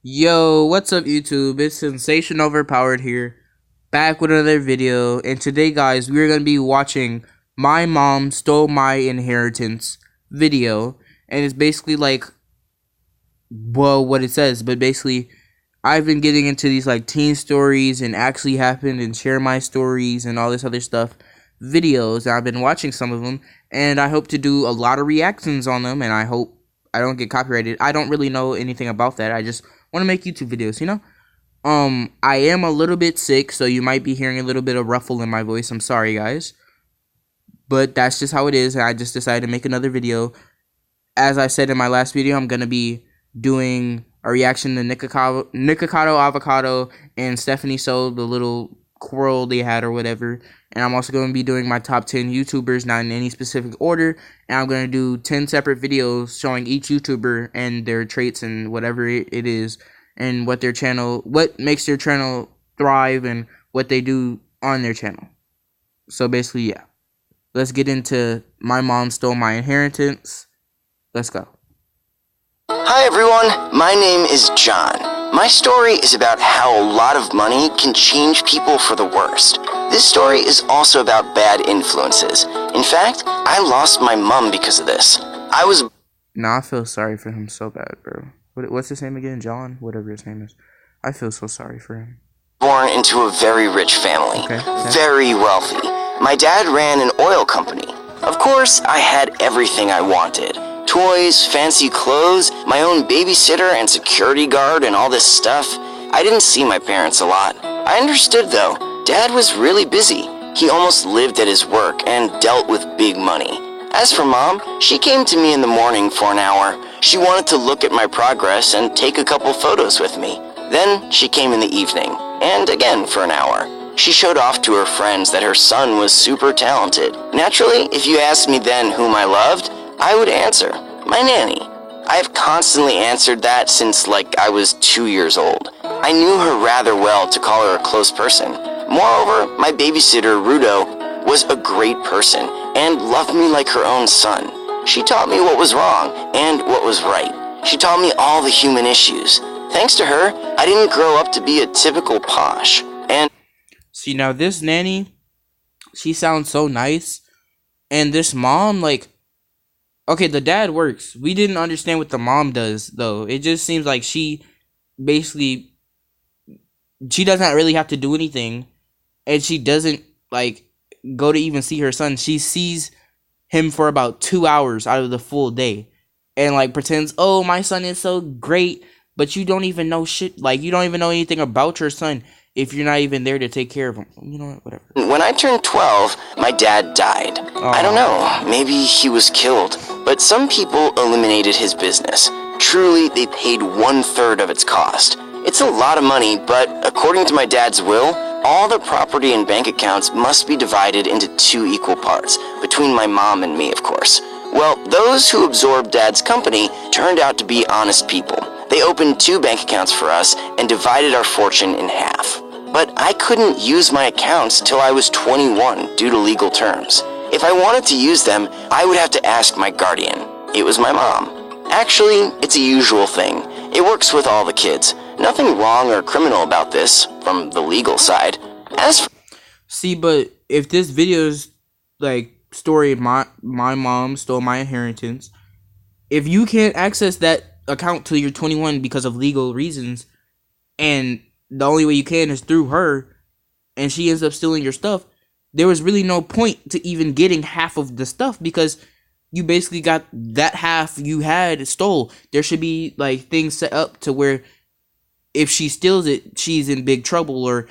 Yo, what's up YouTube? It's Sensation Overpowered here, back with another video, and today guys, we're going to be watching My Mom Stole My Inheritance video, and it's basically like, well, what it says, but basically, I've been getting into these like teen stories and actually happened and share my stories and all this other stuff videos, and I've been watching some of them, and I hope to do a lot of reactions on them, and I hope I don't get copyrighted. I don't really know anything about that. I just want to make YouTube videos, you know? I am a little bit sick, so you might be hearing a little bit of ruffle in my voice. I'm sorry, guys. But that's just how it is, and I just decided to make another video. As I said in my last video, I'm going to be doing a reaction to Nikocado Avocado and Stephanie So, the little quarrel they had or whatever. And I'm also going to be doing my top 10 YouTubers, not in any specific order. And I'm going to do 10 separate videos showing each YouTuber and their traits and whatever it is. And what makes their channel thrive and what they do on their channel. So basically, yeah. Let's get into My Mom Stole My Inheritance. Let's go. Hi everyone, my name is John. My story is about how a lot of money can change people for the worst. This story is also about bad influences. In fact, I lost my mom because of this. Nah, I feel sorry for him so bad, bro. What's his name again? John? Whatever his name is. I feel so sorry for him. Born into a very rich family. Okay. Very wealthy. My dad ran an oil company. Of course, I had everything I wanted. Toys, fancy clothes, my own babysitter and security guard and all this stuff. I didn't see my parents a lot. I understood though, Dad was really busy. He almost lived at his work and dealt with big money. As for Mom, she came to me in the morning for an hour. She wanted to look at my progress and take a couple photos with me. Then she came in the evening, and again for an hour. She showed off to her friends that her son was super talented. Naturally, if you asked me then whom I loved, I would answer, my nanny. I have constantly answered that since I was 2 years old. I knew her rather well to call her a close person. Moreover, my babysitter, Rudo, was a great person and loved me like her own son. She taught me what was wrong and what was right. She taught me all the human issues. Thanks to her, I didn't grow up to be a typical posh. And see, now this nanny, she sounds so nice. And this mom, okay, the dad works. We didn't understand what the mom does, though. It just seems like she doesn't really have to do anything. And she doesn't, go to even see her son. She sees him for about 2 hours out of the full day. And, pretends, oh, my son is so great. But you don't even know shit. You don't even know anything about your son if you're not even there to take care of him. You know what? Whatever. When I turned 12, my dad died. I don't know, maybe he was killed. But some people eliminated his business. Truly, they paid 1/3 of its cost. It's a lot of money, but according to my dad's will, all the property and bank accounts must be divided into 2 equal parts, between my mom and me, of course. Well, those who absorbed Dad's company turned out to be honest people. They opened 2 bank accounts for us and divided our fortune in half. But I couldn't use my accounts till I was 21 due to legal terms. If I wanted to use them, I would have to ask my guardian. It was my mom. Actually, it's a usual thing. It works with all the kids. Nothing wrong or criminal about this, from the legal side. See, but if this video's, story, my mom stole my inheritance, if you can't access that account till you're 21 because of legal reasons, and the only way you can is through her, and she ends up stealing your stuff, there was really no point to even getting half of the stuff because you basically got that half you had stole. There should be things set up to where if she steals it, she's in big trouble, or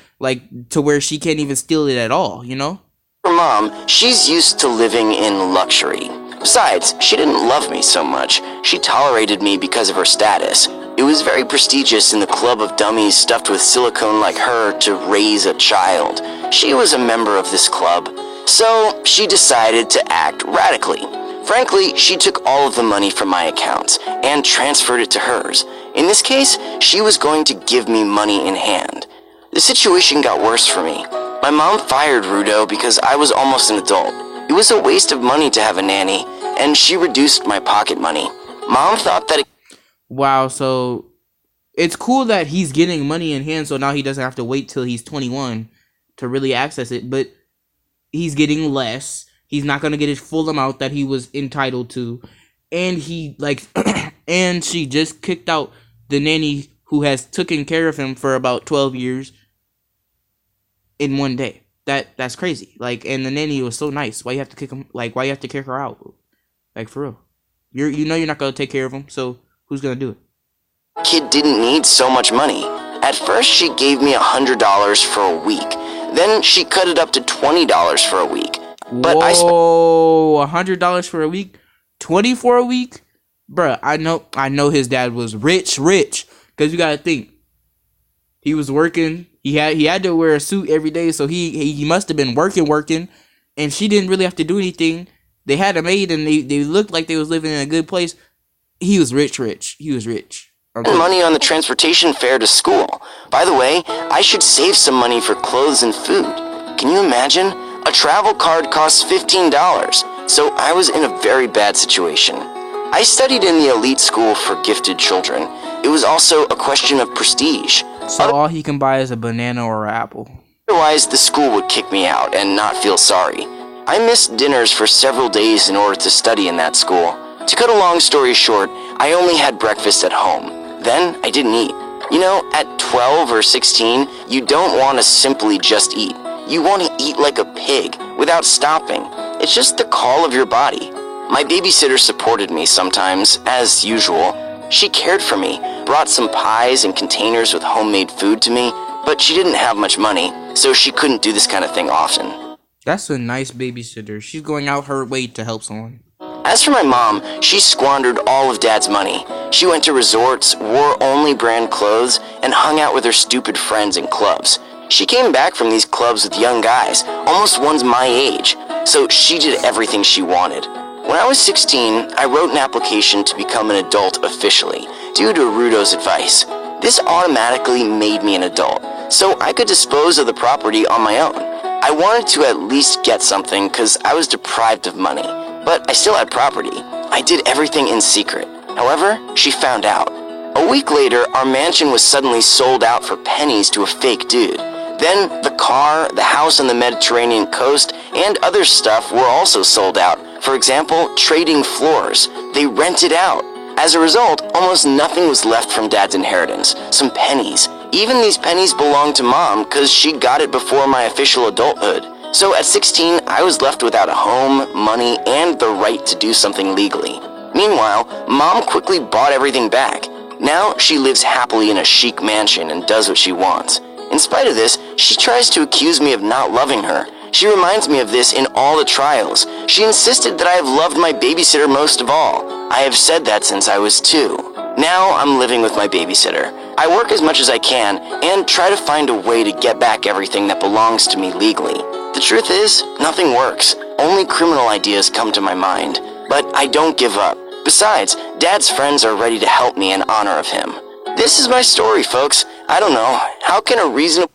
to where she can't even steal it at all, you know? For Mom, she's used to living in luxury. Besides, she didn't love me so much. She tolerated me because of her status. It was very prestigious in the club of dummies stuffed with silicone like her to raise a child. She was a member of this club. So, she decided to act radically. Frankly, she took all of the money from my accounts and transferred it to hers. In this case, she was going to give me money in hand. The situation got worse for me. My mom fired Rudo because I was almost an adult. It was a waste of money to have a nanny, and she reduced my pocket money. Mom thought that Wow, so it's cool that he's getting money in hand, so now he doesn't have to wait till he's 21 to really access it. But he's getting less. He's not gonna get his full amount that he was entitled to, and he like, and she just kicked out the nanny who has taken care of him for about 12 years in one day. That's crazy. Like, and the nanny was so nice. Why you have to kick him? Like, why you have to kick her out? Like, for real. You know you're not gonna take care of him. So who's gonna do it? Kid didn't need so much money. At first, she gave me $100 for a week. Then she cut it up to $20 for a week. But Whoa, $100 for a week, 20 for a week, bruh. I know his dad was rich, cause you gotta think, he was working. He had to wear a suit every day, so he must have been working, and she didn't really have to do anything. They had a maid, and they looked like they was living in a good place. He was rich. He was rich. Money on the transportation fare to school. By the way, I should save some money for clothes and food. Can you imagine? A travel card costs $15, so I was in a very bad situation. I studied in the elite school for gifted children. It was also a question of prestige. So all he can buy is a banana or an apple. Otherwise, the school would kick me out and not feel sorry. I missed dinners for several days in order to study in that school. To cut a long story short, I only had breakfast at home. Then I didn't eat. You know, at 12 or 16, you don't want to simply just eat. You want to eat like a pig, without stopping. It's just the call of your body. My babysitter supported me sometimes, as usual. She cared for me, brought some pies and containers with homemade food to me, but she didn't have much money, so she couldn't do this kind of thing often. That's a nice babysitter. She's going out her way to help someone. As for my mom, she squandered all of Dad's money. She went to resorts, wore only brand clothes, and hung out with her stupid friends in clubs. She came back from these clubs with young guys, almost ones my age, so she did everything she wanted. When I was 16, I wrote an application to become an adult officially, due to Rudo's advice. This automatically made me an adult, so I could dispose of the property on my own. I wanted to at least get something because I was deprived of money, but I still had property. I did everything in secret. However, she found out. A week later, our mansion was suddenly sold out for pennies to a fake dude. Then, the car, the house on the Mediterranean coast, and other stuff were also sold out. For example, trading floors. They rented out. As a result, almost nothing was left from Dad's inheritance. Some pennies. Even these pennies belonged to Mom because she got it before my official adulthood. So at 16, I was left without a home, money, and the right to do something legally. Meanwhile, Mom quickly bought everything back. Now she lives happily in a chic mansion and does what she wants. In spite of this, she tries to accuse me of not loving her. She reminds me of this in all the trials. She insisted that I have loved my babysitter most of all. I have said that since I was 2. Now I'm living with my babysitter. I work as much as I can and try to find a way to get back everything that belongs to me legally. The truth is, nothing works. Only criminal ideas come to my mind. But I don't give up. Besides, Dad's friends are ready to help me in honor of him. This is my story, folks. I don't know. How can a reasonable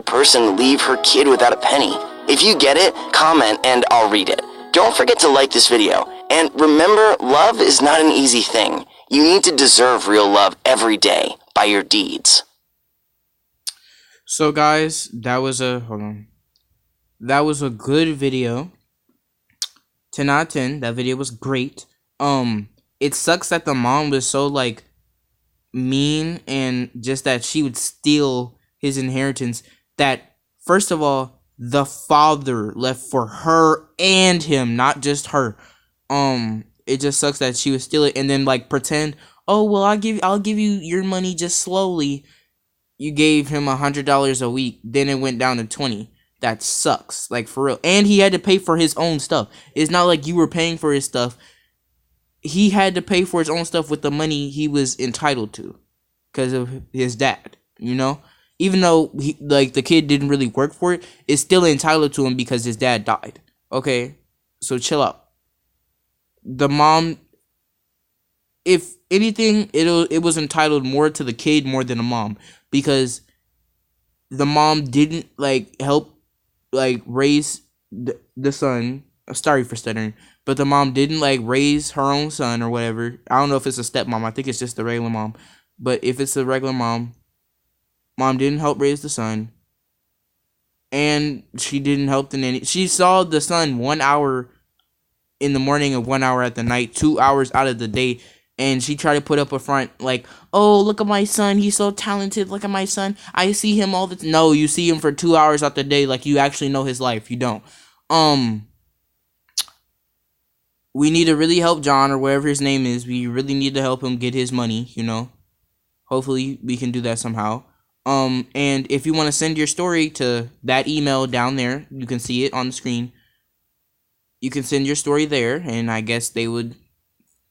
person leave her kid without a penny? If you get it, comment and I'll read it. Don't forget to like this video. And remember, love is not an easy thing. You need to deserve real love every day by your deeds. So guys, that was a good video. 10 out of 10. That video was great. It sucks that the mom was so like mean and just that she would steal his inheritance. That first of all, the father left for her and him, not just her. It just sucks that she would steal it and then like pretend, oh well, I'll give you your money just slowly. You gave him $100 a week, then it went down to 20. That sucks, like for real. And he had to pay for his own stuff. It's not like you were paying for his stuff. He had to pay for his own stuff with the money he was entitled to because of his dad, you know? Even though the kid didn't really work for it, it's still entitled to him because his dad died. Okay? So chill out. The mom, if anything, it was entitled more to the kid more than the mom because the mom didn't help raise the son. Sorry for stuttering. But the mom didn't raise her own son or whatever. I don't know if it's a stepmom. I think it's just the regular mom. But if it's a regular mom didn't help raise the son, and she didn't help in any. She saw the son 1 hour in the morning and 1 hour at the night, 2 hours out of the day, and she tried to put up a front like, oh, look at my son, he's so talented, look at my son, I see him all the time. No, you see him for 2 hours out the day, like you actually know his life. You don't. We need to really help John, or whatever his name is. We really need to help him get his money, you know. Hopefully we can do that somehow. And if you want to send your story to that email down there, you can see it on the screen. You can send your story there, and I guess they would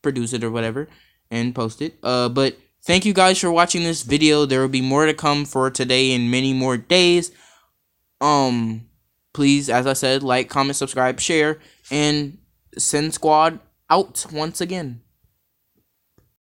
produce it or whatever and post it. But thank you guys for watching this video. There will be more to come for today and many more days. Please, as I said, like, comment, subscribe, share, and send squad out once again.